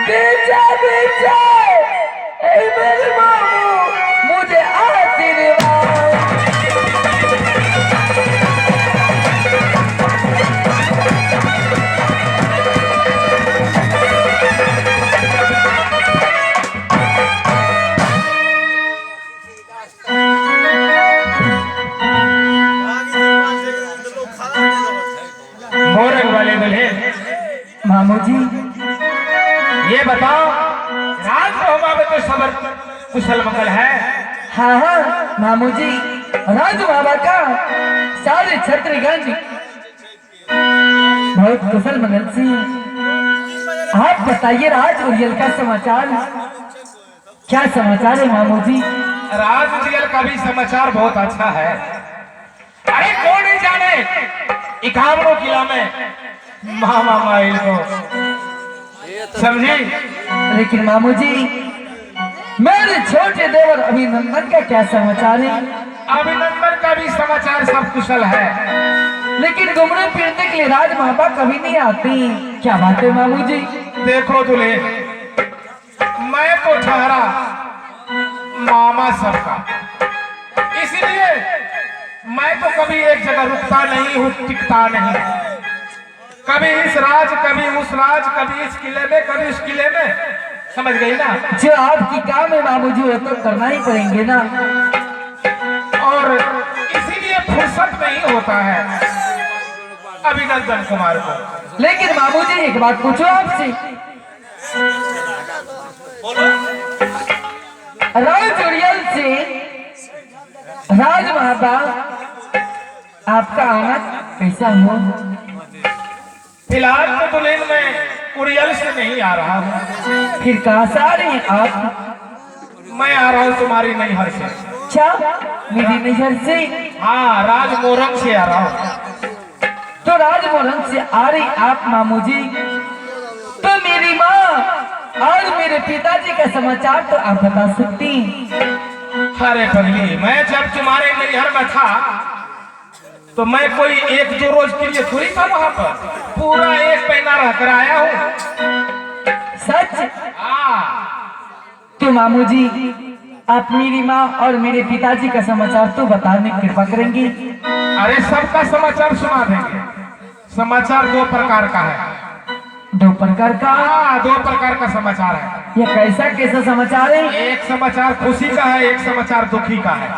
पीछे पीछे मेरे मामू मुझे आशीर्वाद। मोरंग वाले दुल्हे मामू जी ये बताओ, राजमहल में तो सबर कुशल मंगल है। हाँ हाँ मामू जी, राज बाबा का सारे छत्रगंज बहुत कुशल मंगल से। आप बताइए राज उरियल का समाचार, क्या समाचार है मामू जी? राजमहल का भी समाचार बहुत अच्छा है। अरे कौन नहीं जाने इकावनों किला में मामा माइल को, समझी? लेकिन मामू जी मेरे छोटे देवर अभिनंदन का क्या समाचार है? अभिनंदन का भी समाचार सब कुशल है। लेकिन घूमने फिरने के लिए राज महाबा कभी नहीं आती, क्या बात है मामू जी? देखो दूल्हे, मैं तो ठहरा मामा सबका, इसलिए मैं तो कभी एक जगह रुकता नहीं हूँ, टिकता नहीं। कभी इस राज, कभी उस राज, कभी इस किले में, कभी उस किले में, समझ गई ना? जो आपकी काम है मामू जी वो तो करना ही पड़ेंगे ना। और इसीलिए फुर्सत नहीं होता है अभिनंदन कुमार को। लेकिन मामू जी एक बात पूछो आपसे, राज उड़ियल से राज महाबा आपका आना कैसा हो? फिलहाल तो दुल्हन में उड़ियल से नहीं आ रहा हूँ। फिर कहाँ से आ रही हैं आप? मैं आ रहा हूँ तुम्हारी नैहर से। अच्छा, मेरी नजर से? हाँ, राजमोरंग से आ रहा हूँ। तो राजमोहन से आ रही आप मामू जी, तो मेरी माँ और मेरे पिताजी का समाचार तो आप बता सकती हैं? अरे पगली, मैं जब तुम्हारे नैहर में था तो मैं कोई एक दो रोज के लिए थोड़ी था वहां पर, पूरा एक महीना रहकर आया हूँ। सच? हाँ। तो मामू जी आप मेरी माँ और मेरे पिताजी का समाचार तो बताने की कृपा करेंगी? अरे सबका समाचार सुना देंगे। समाचार दो प्रकार का है। दो प्रकार का? हाँ, दो प्रकार का समाचार है। यह कैसा कैसा समाचार है? एक समाचार खुशी का है, एक समाचार दुखी का है।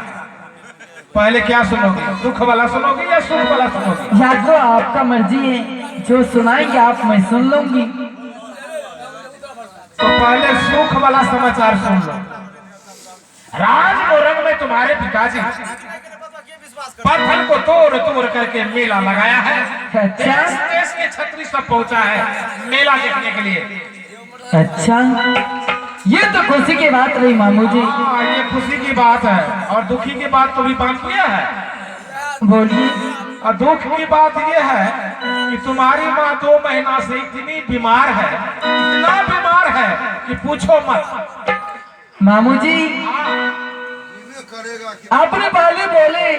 पहले क्या सुनोगी, दुख वाला सुनोगी या सुख वाला सुनोगी? या तो आपका मर्जी है, जो सुनाएंगे आप मैं सुन लूंगी। तो पहले सुख वाला समाचार सुन लो। राजमोरंग में तुम्हारे पिताजी पत्थर को तोड़ तोड़ करके मेला लगाया है। अच्छा। देश देश के छत्री सब पहुंचा है मेला देखने के लिए। अच्छा, ये तो खुशी की बात रही मामू जी। हाँ, ये खुशी की बात है। और दुखी की बात तो भी बात किया है। बोलिए। और दुख की बात ये है कि तुम्हारी माँ 2 महीना से इतनी बीमार है, इतना बीमार है कि पूछो मत। मामू जी आपने पहले बोले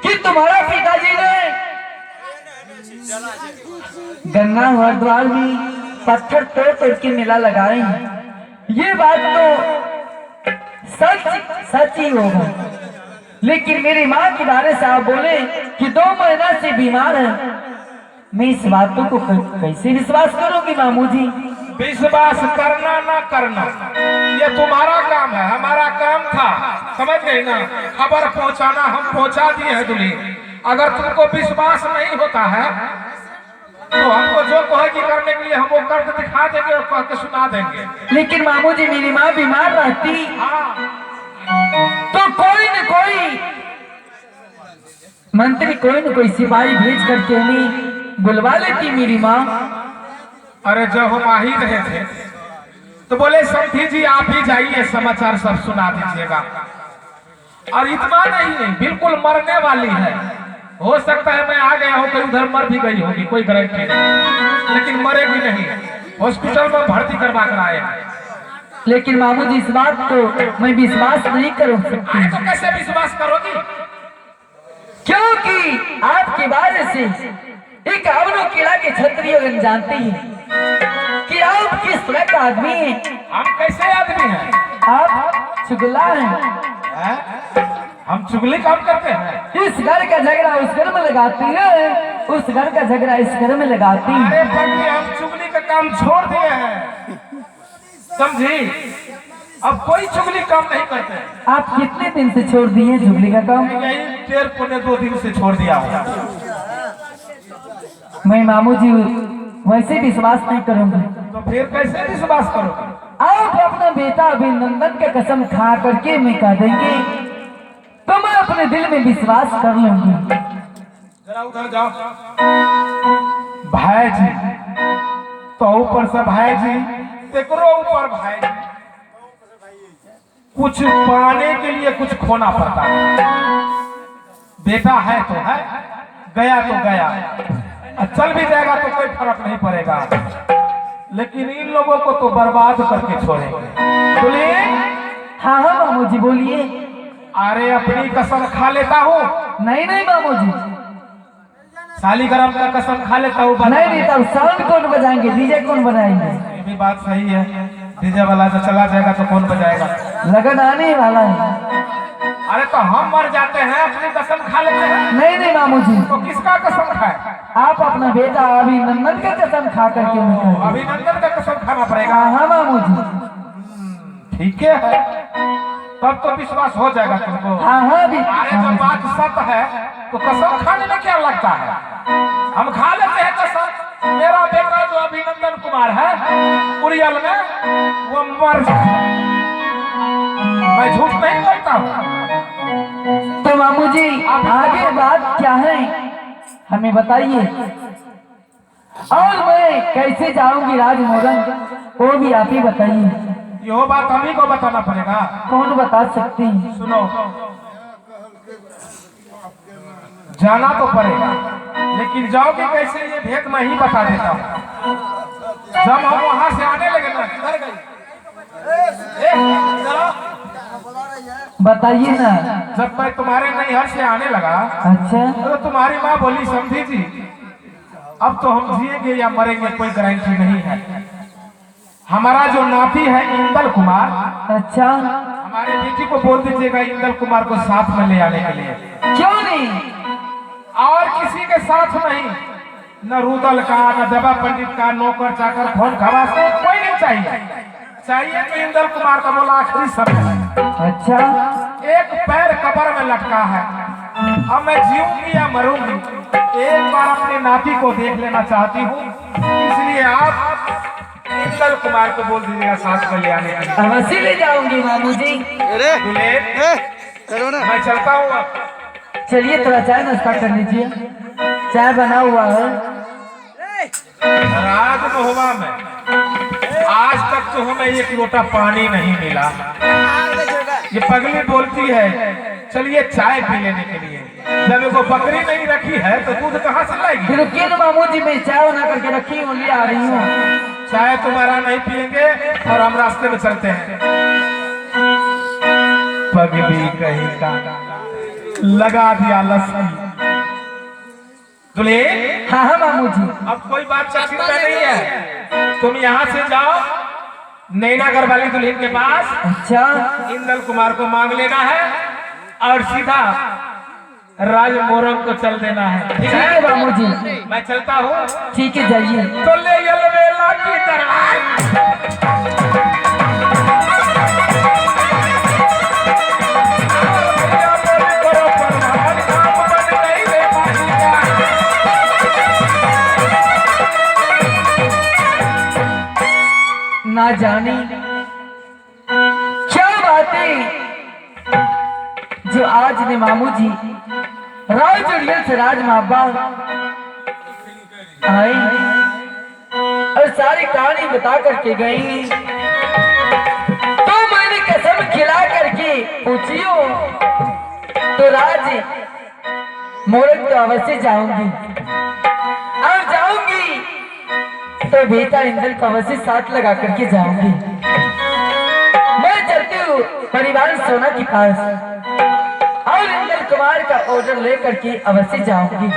कि तुम्हारा पिताजी ने गंगा हरिद्वार में पत्थर तोड़ तोड़ के मेला लगाए हैं, ये बात तो सच ही होगा। लेकिन मेरी माँ के बारे से आप बोले कि 2 महीना से बीमार है, मैं इस बातों को कैसे विश्वास करूंगी मामू जी? विश्वास करना ना करना ये तुम्हारा काम है, हमारा काम था, समझ गई ना? खबर पहुंचाना हम पहुंचा दिए हैं दूल्हे। अगर तुमको विश्वास नहीं होता है तो हमको जो कहेगी करने के लिए हम वो करके दिखा देंगे और कह के सुना देंगे। लेकिन मामू जी मेरी माँ बीमार रहती हाँ। तो कोई न कोई मंत्री, कोई न कोई सिपाही भेज करके नहीं बुलवा लेती मेरी माँ। अरे जब हम आ ही रहे थे तो बोले समधी जी आप ही जाइए, समाचार सब सुना दीजिएगा। और इतना नहीं, बिल्कुल मरने वाली है। हो सकता है मैं आ गया हूँ कहीं उधर मर भी गई होगी, कोई गारंटी नहीं, लेकिन मरेगी नहीं। हॉस्पिटल में भर्ती करवा कर आए। लेकिन मामू जी इस बात को मैं विश्वास नहीं कर सकती। तो कैसे विश्वास करोगी? क्योंकि आपके बारे से एक अवनो किला के क्षत्रिय जानते हैं कि आप किस इस तरह का आदमी है? हम कैसे आदमी हैं? आप चुगला हैं। हैं? हम चुगली काम करते हैं? इस घर का झगड़ा उस घर में लगाती है, उस घर का झगड़ा इस घर में लगाती है। अरे पंडित, हम चुगली का काम छोड़ दिए हैं, समझी? अब कोई चुगली काम नहीं करते हैं। आप कितने दिन से छोड़ दिए चुगली का काम? यही 1.5-2 दिन से छोड़ दिया हूँ। मैं मामू जी वैसे विश्वास नहीं करूंगी। तो फिर कैसे विश्वास करोगे? आप अपना बेटा अभिनंदन का कसम खा करके मैं कह देंगे तो मैं अपने दिल में विश्वास कर लूंगी। जरा उधर जाओ। भाई जी तो ऊपर से भाई जी, तेकरो ऊपर भाई जी। कुछ पाने के लिए कुछ खोना पड़ता है। बेटा है तो है, गया तो गया, चल भी जाएगा तो कोई फर्क नहीं पड़ेगा, लेकिन इन लोगों को तो बर्बाद करके छोड़ेंगे। बोलिए। हाँ हाँ मामू जी बोलिए। अरे अपनी कसम खा लेता हूँ। नहीं नहीं मामू जी, सालीग्राम का कसम खा लेता हूँ। नहीं नहीं, तब साउंड कौन बजाएंगे, डीजे कौन बनाएंगे? ये भी बात सही है, डीजे वाला जो चला जाएगा तो कौन बजाएगा? लगन आने वाला है। अरे तो हम मर जाते हैं, अपनी कसम खा लेते हैं। नहीं नहीं मामू जी, तो किसका कसम खाए? आप अपना बेटा अभिनंदन का कसम खा करके निकल। अभिनंदन का कसम खाना पड़ेगा। हाँ मामू जी। ठीक है, तब तो विश्वास हो जाएगा तुमको। हाँ हाँ भी। अरे जब बात सत्य है तो कसम खाने में क्या लगता है? हम खा लेते हैं कसम। मेरा बेटा जो अभिनंदन कुमार है उड़ियल में, वो मर जाए, मैं झूठ नहीं बोलता हूँ। तो मामू जी आगे बात क्या है हमें बताइए, और मैं कैसे जाऊंगी राजमोहन, वो भी आप ही बताइए। यो बात हम ही को बताना पड़ेगा। कौन बता सकते हैं? सुनो, जाना तो पड़ेगा, लेकिन जाओगे कैसे ये भेद मैं ही बता देता हूँ। जब हम वहां से आने लगे ना, किधर गई? बताइए ना। जब मैं तुम्हारे नैहर से आने लगा अच्छा। तो तुम्हारी माँ बोली, समझी जी अब तो हम जिएंगे या मरेंगे कोई गारंटी नहीं है। हमारा जो नाती है इंदल कुमार, अच्छा, हमारे बेटी को बोल दीजिएगा इंदल कुमार को साथ में ले आने के लिए। क्यों नहीं? और किसी के साथ नहीं, न रुदल का, न दबा पंडित का, नौकर चाकर फोन खवास कोई नहीं चाहिए। चाहिए तो इंदल कुमार का बोला आखिरी समय। अच्छा। एक पैर कब्र में लटका है, अब मैं जीऊंगी या मरूंगी, एक बार अपने नाती को देख लेना चाहती हूँ, इसलिए आप इंदल कुमार को बोल दीजिएगा साथ में ले आने के लिए। अवश्य ले जाऊंगी मामू जी। मैं चलता हूँ। चलिए थोड़ा चाय नाश्ता कर लीजिए, चाय बना हुआ है। राजमहुआ में आज तक तो हमें एक लोटा पानी नहीं मिला। ये पगली बोलती है चलिए चाय पी लेने के लिए, जब एगो बकरी नहीं रखी है तो दूध कहाँ से लाएगी? रुकिए ना मामू जी, मैं चाय बना करके रखी हूँ, ले आ रही हूँ। चाय तुम्हारा नहीं पियेंगे और हम रास्ते में चलते हैं। पगली कहीं का लगा दिया लस्सी। दुल्हे, हाँ हाँ मामू जी। अब कोई बात चिंता नहीं है, तुम यहाँ से जाओ नैना घर वाली दुल्हन के पास। अच्छा। इंदल कुमार को मांग लेना है और सीधा राजमोरंग को चल देना है। ठीक है मामू जी, मैं चलता हूँ। ठीक है जाइए। तो ले यलवेला की तरह ना जाने क्या बातें जो आज ने मामू जी राजउड़ियल से राज माबा आए और सारी कहानी बता करके गई, तो मैंने कसम खिला करके पूछियो तो राज मोरंग तो अवश्य जाऊंगी, और जाऊंगी तो बेटा इंदल को अवश्य साथ लगा करके जाऊंगी। मैं चलती हूँ परिवार सोना के पास और इंदल कुमार का ऑर्डर लेकर के अवश्य जाऊंगी।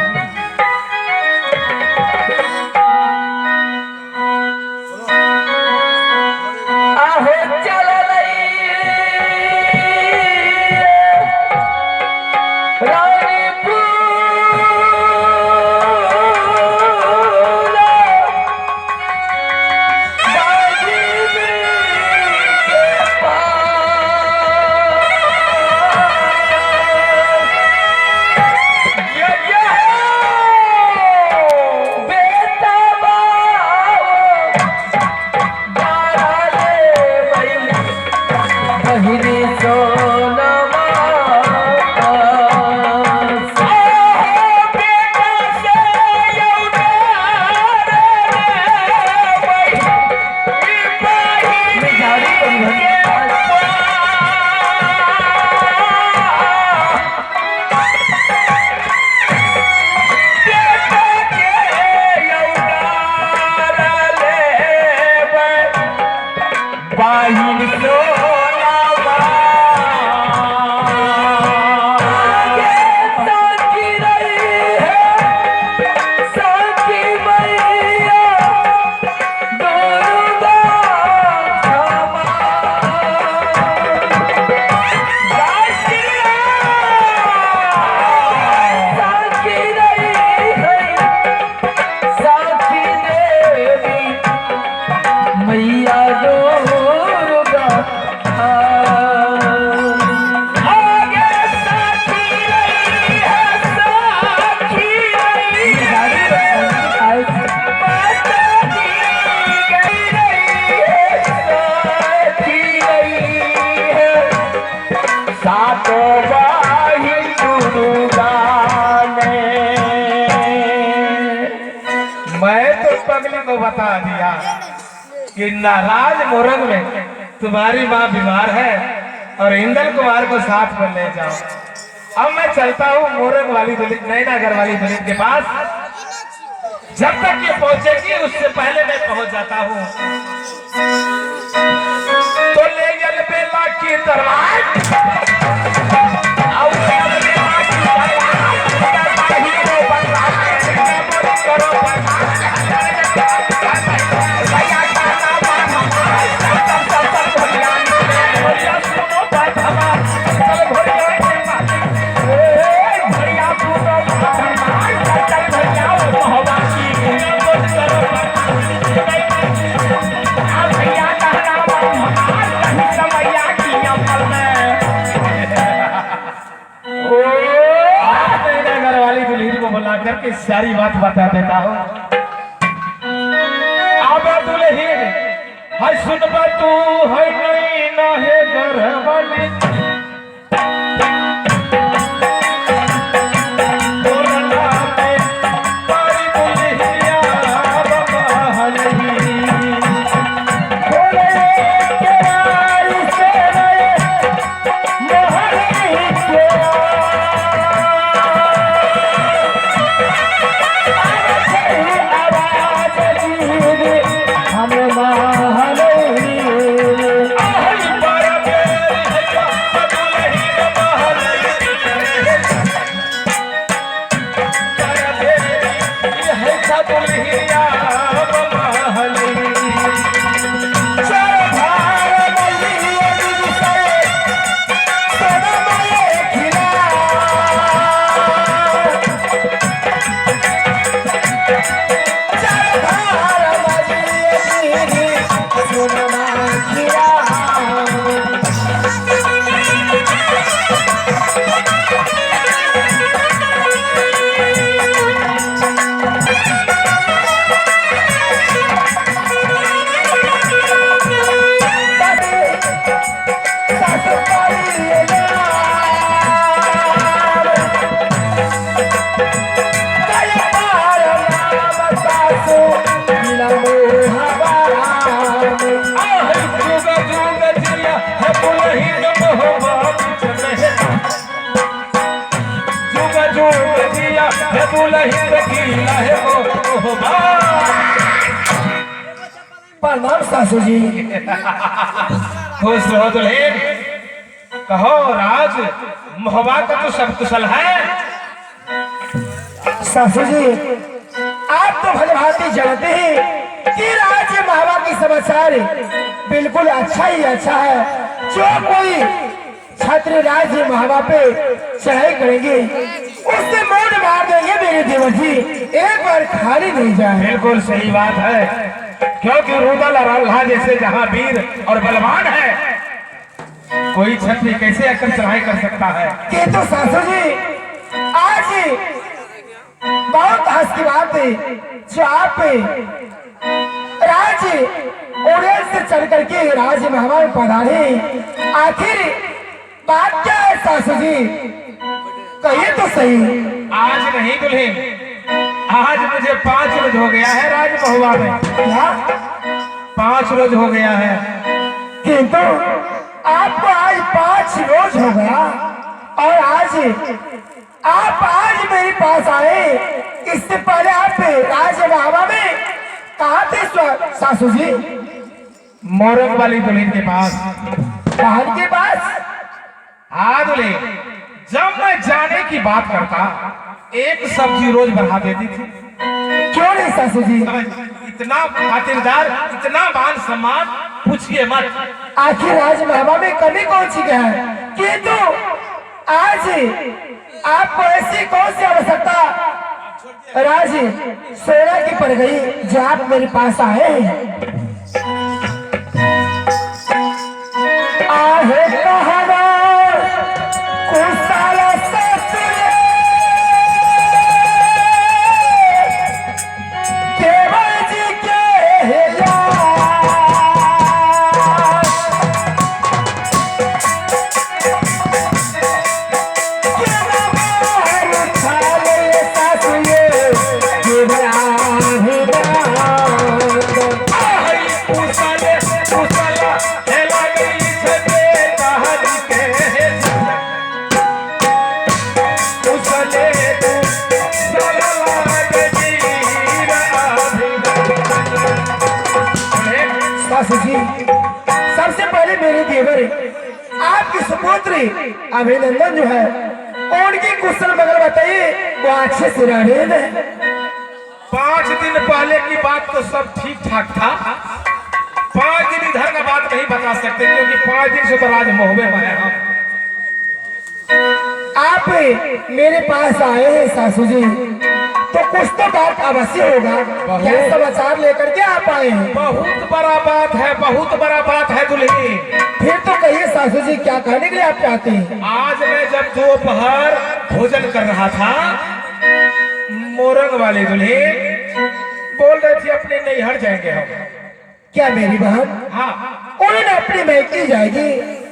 मैया दुर्गा आगे साथी रही है, साथी रही है, माता दी गई रही है, साथी रही है, सातों बाही दुर्गा ने। मैं तो पगली को बता दिया कि नाराज मोरंग में तुम्हारी माँ बीमार है और इंदल कुमार को साथ में ले जाओ। अब मैं चलता हूँ मोरंग वाली दुल्हन, नैनागर वाली दुल्हन के पास। जब तक ये पहुंचेगी उससे पहले मैं पहुंच जाता हूँ। तो ले जल बेला की दरबार करके सारी बात बता देता हूँ। अब दुल्हन है सुनबा तू है नहीं ना है घर वाली प्रणाम सासू जी। खुश रहो दुल्हन। कहो राज मोहबा का तो सब कुशल है। सासू जी आप तो भले भांति जानते हैं कि राज्य महाबा की समाचार बिल्कुल अच्छा ही अच्छा है। जो कोई छत्र राज्य महाबा पे चढ़ाई करेंगे उससे मोड़ मार देंगे मेरे देवर जी, एक बार खाली नहीं जाए। बिल्कुल सही बात है, क्योंकि रुदल और अल्लाह जैसे जहां वीर और बलवान है, कोई छत्री कैसे आकर चढ़ाई कर सकता है। कि तो सासू जी आज बहुत हंस की बात है जो आप राज्य ओरेल से चढ़ करके राज्य महाबा में पधारे। आखिर बात क्या है सासू जी, कहिए तो सही। आज नहीं दुल्हन, आज मुझे 5 रोज हो गया है राज महुआ में। क्या 5 रोज हो गया है। किंतु आपको आज 5 रोज हो गया और आज मेरे पास आए। इससे पहले आप राज्य महाबा में कहाँ थे सासू जी? मोरंग वाली दुल्हन के पास। बहन के पास? हाँ दुल्हन, जब मैं जाने की बात करता एक सब्जी रोज बढ़ा देती थी। क्यों नहीं सासू जी? इतना खातिरदार, इतना मान सम्मान, पूछिए मत। आखिर आज महाबा में कमी कौन सी है? किंतु आज आपको ऐसी कौन सी आवश्यकता राज सोना की पड़ गई जो आप मेरे पास आए? सासू जी, सबसे पहले मेरे देवर आपकी सुपुत्री अभिनंदन जो है उनकी कुशल मंगल बताइए, वो अच्छे से रह रहे हैं। 5 दिन पहले की बात तो सब ठीक ठाक था। 5 दिन इधर का बात नहीं बता सकते, क्योंकि 5 दिन से तो राज मोहबे में है हम। आप मेरे पास आए हैं सासू जी, तो कुछ तो बात अवश्य होगा। क्या समाचार लेकर के आप आए हैं? बहुत बड़ा बात है, बहुत बड़ा बात है दुल्ही। फिर तो कहिए सासू जी, क्या कहने के लिए आप चाहते हैं? आज मैं जब दोपहर भोजन कर रहा था, मोरंग वाले दुल्ही बोल रहे थे अपने नैहर जाएंगे हम। क्या मेरी बहन? हाँ उन्होंने अपनी मैकी जाएगी?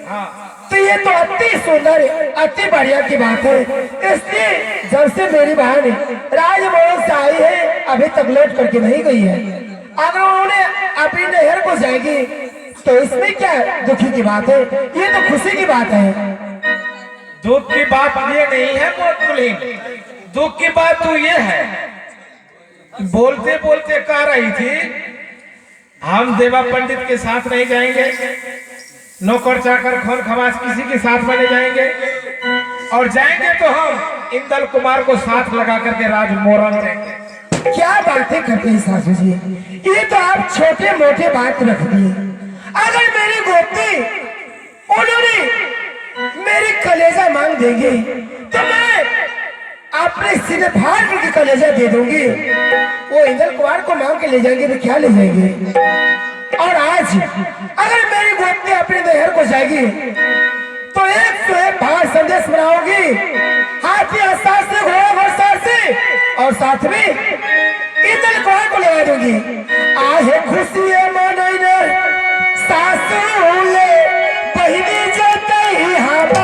हाँ। तो ये तो अति सुंदर, अति बढ़िया की बात है। इसलिए जब से मेरी बहन राजमहल से आई है, अभी तक लौट करके नहीं गई है। अगर उन्होंने अपनी नहर को जाएगी तो इसमें क्या दुखी की बात है? ये तो खुशी की बात है। दुख की बात ये नहीं है दुल्ही, दुख की बात तो ये है, बोलते बोलते कह रही थी हम देवा पंडित के साथ नहीं जाएंगे, नौकर चाकर खोल खवास किसी के साथ में नहीं जाएंगे, और जाएंगे तो हम इंदल कुमार को साथ लगा करके राज मोरन देंगे। क्या बातें करते हैं सासू जी, ये तो आप छोटे मोटे बात रख दिए। अगर मेरी गोपी उन्होंने मेरी कलेजा मांग देंगे तो मैं अपने सीधे फाड़ करके कलेजा दे दूंगी। वो इंदल कुमार को मांग के ले जाएंगे तो क्या ले जाएंगे? और आज अगर मेरी गोपी अपने नहर को जाएगी तो एक बाहर संदेश बनाओगी, हाथी हस्तार से, घोड़ा घोड़सार से, और साथ में इंदल कुमार को लगा दूंगी। आहे खुशी मनैने सासू ले बहिनी जाते ही हमार,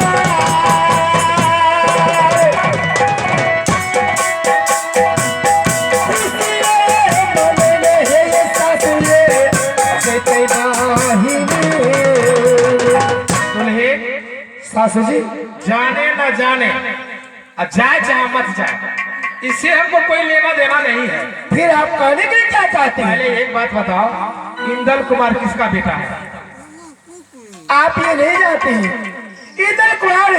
सासू जी जाने न जाने, जाए चाहे मत जाए, इससे हमको कोई लेना देना नहीं है। फिर आप कहने के लिए क्या चाहते हैं? पहले एक बात बताओ, इंदल कुमार किसका बेटा है? आप ये नहीं जानते हैं, इंदल कुमार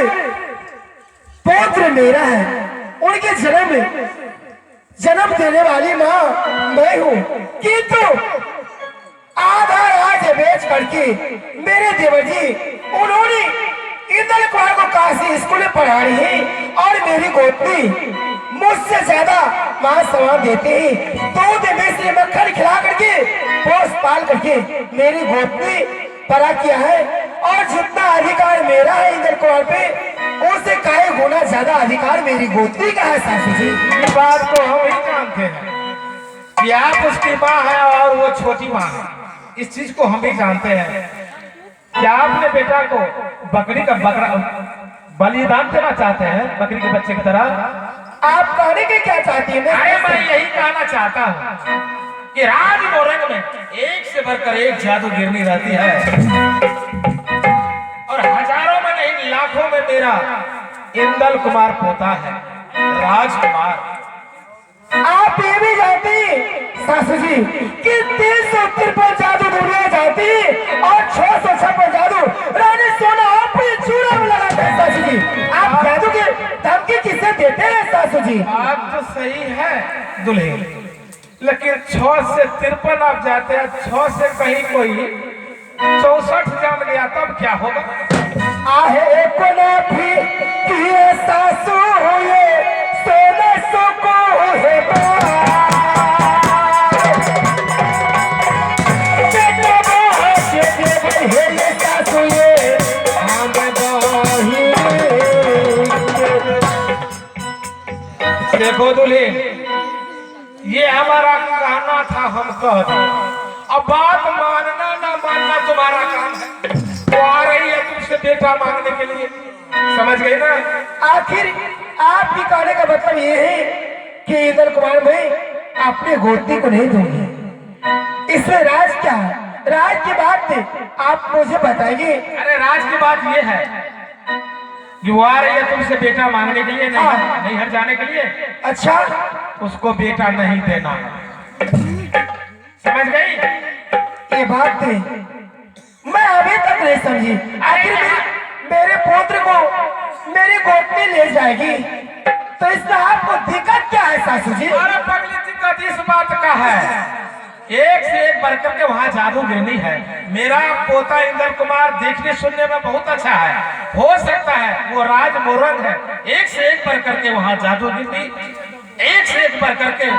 पौत्र मेरा है। उनके जन्म देने वाली माँ मैं हूँ, किंतु आधा राज बेच करके मेरे देवर जी उन्होंने इंदल कुमार को काशी स्कूल में पढ़ाई है, और मेरी गोपी मुझसे ज्यादा मान सम्मान देते हैं। दूध मिश्री मक्खन खिला करके पोस पाल करके मेरी गोपी परा किया है, और जितना अधिकार मेरा है इंदल कुमार पे, उससे कई गुना ज्यादा अधिकार मेरी गोपी का है सासू जी। ये बात को हम ही जानते हैं कि आप उसकी माँ है और वो छोटी माँ है, इस चीज को हम ही जानते हैं। क्या आपने बेटा को बकरी का बकरा बलिदान देना चाहते हैं, बकरी के बच्चे की तरह? आप कहने के क्या चाहती हैं? अरे मैं यही कहना चाहता हूँ कि राज मोरंग में एक से बढ़कर एक जादूगिरनी रहती है, और हजारों में नहीं लाखों में मेरा इंदल कुमार पोता है, राजकुमार। आप ये भी जानती सासू जी कि 353 जादू दुनिया जाती और 656 जादू रानी सोना आप चूड़ा में लगाते हैं सासू जी। आप जादू की धमकी किससे देते हैं सासू जी? बात तो सही है दुल्हे, लेकिन 6 से 53 आप जाते हैं, 6 से कहीं कोई 64 जान गया तब क्या होगा? आहे को ना भी कि सासू ये सोने सुको है देखो दुल्हे, ये हमारा कहना था, हम कह दें। अब बात मानना ना मानना तुम्हारा काम है। वो आ रही है तुमसे बेटा मांगने के लिए, समझ गई ना? आखिर आपकी कहने का मतलब ये है कि इंदल कुमार मैं अपने गोती को नहीं दूंगी। इसमें राज क्या है? राज की बात आप मुझे बताइए। अरे राज की बात ये है कि वो आ रही है तुमसे बेटा मांगने के लिए, नहीं हट जाने के लिए। अच्छा, उसको बेटा नहीं देना, समझ गई? ये बात थी मैं अभी तक नहीं समझी। आखिर मेरे पुत्र को मेरी गोपनी ले जाएगी तो इसमें आपको दिक्कत क्या है सासू जी? अरे पगली दिक्कत इस बात का है, एक से एक बढ़ करके वहाँ जादूगिरनी है। मेरा पोता इंद्र कुमार देखने सुनने में बहुत अच्छा है, हो सकता है वो राज मोरंग है। एक से एक बढ़ करके वहाँ जादूगिरनी, एक से एक बढ़ करके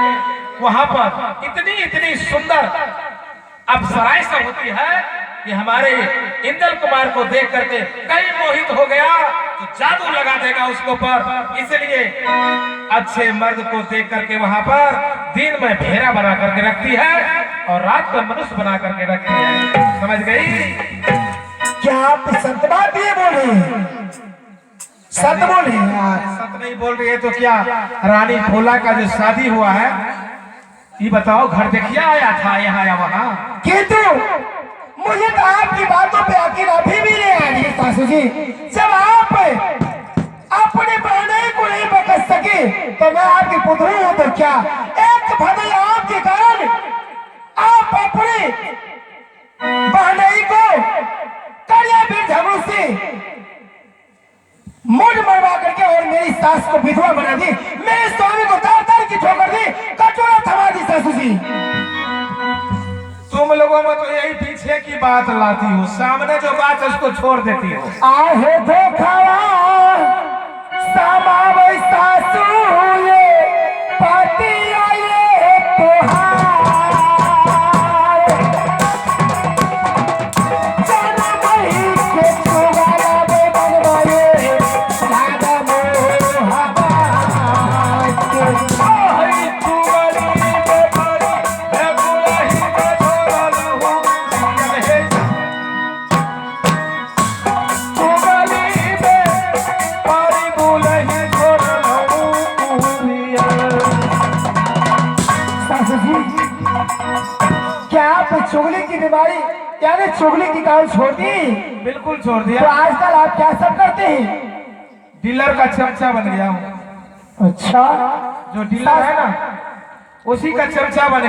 वहाँ पर इतनी इतनी सुंदर अप्सराएं सब होती है कि हमारे इंद्र कुमार को देख करके कहीं मोहित हो गया तो जादू लगा देगा उसके ऊपर। इसलिए अच्छे मर्द को देख करके वहां पर दिन में भेड़ा बना करके रखती है और रात में मनुष्य बना करके रखती है। समझ गई? क्या आप सत्य बात ये बोल रहे हैं? सत्य बोल रहे हैं यार? सत्य नहीं बोल रही है तो क्या? रानी फूला का जो शादी हुआ है ये बताओ, घर देखिए आया था यहाँ या वहाँ? किंतु मुझे तो आपकी बातों पे यकीन अभी भी नहीं आ रही सासू जी। जब आप अपने बहने को नहीं बकस सके तो मैं आपकी पुत्री हूं तो क्या? एक भले आपके कारण आप अपने बहने को कड़िया भी झगड़ू से मुझ मरवा करके और मेरी सास को विधवा बना दी, मेरे स्वामी को तार तार की ठोकर दी, कटोरा थमा दी सासू जी। तुम लोगों में तो यही पीछे की बात लाती हो, सामने जो बात है उसको छोड़ देती हो। आहे धोखावा सामावै सासू ये पति आये तोहार जाना वही के चुगाला बे बनवाए दादा मोहब्बत आई चुगली में पड़ी है बुलाही का छोरा लहू चुगली में पड़ी बुलाही छोरा लहू कुरिया। सासू जी क्या आप चुगली की बीमारी यानी चुगली की काम छोड़ दी? बिल्कुल छोड़ तो दिया, आजकल आप क्या सब करते हैं? डीलर का चमचा बन गया हूँ। अच्छा जो डीलर है ना उसी का चमचा बन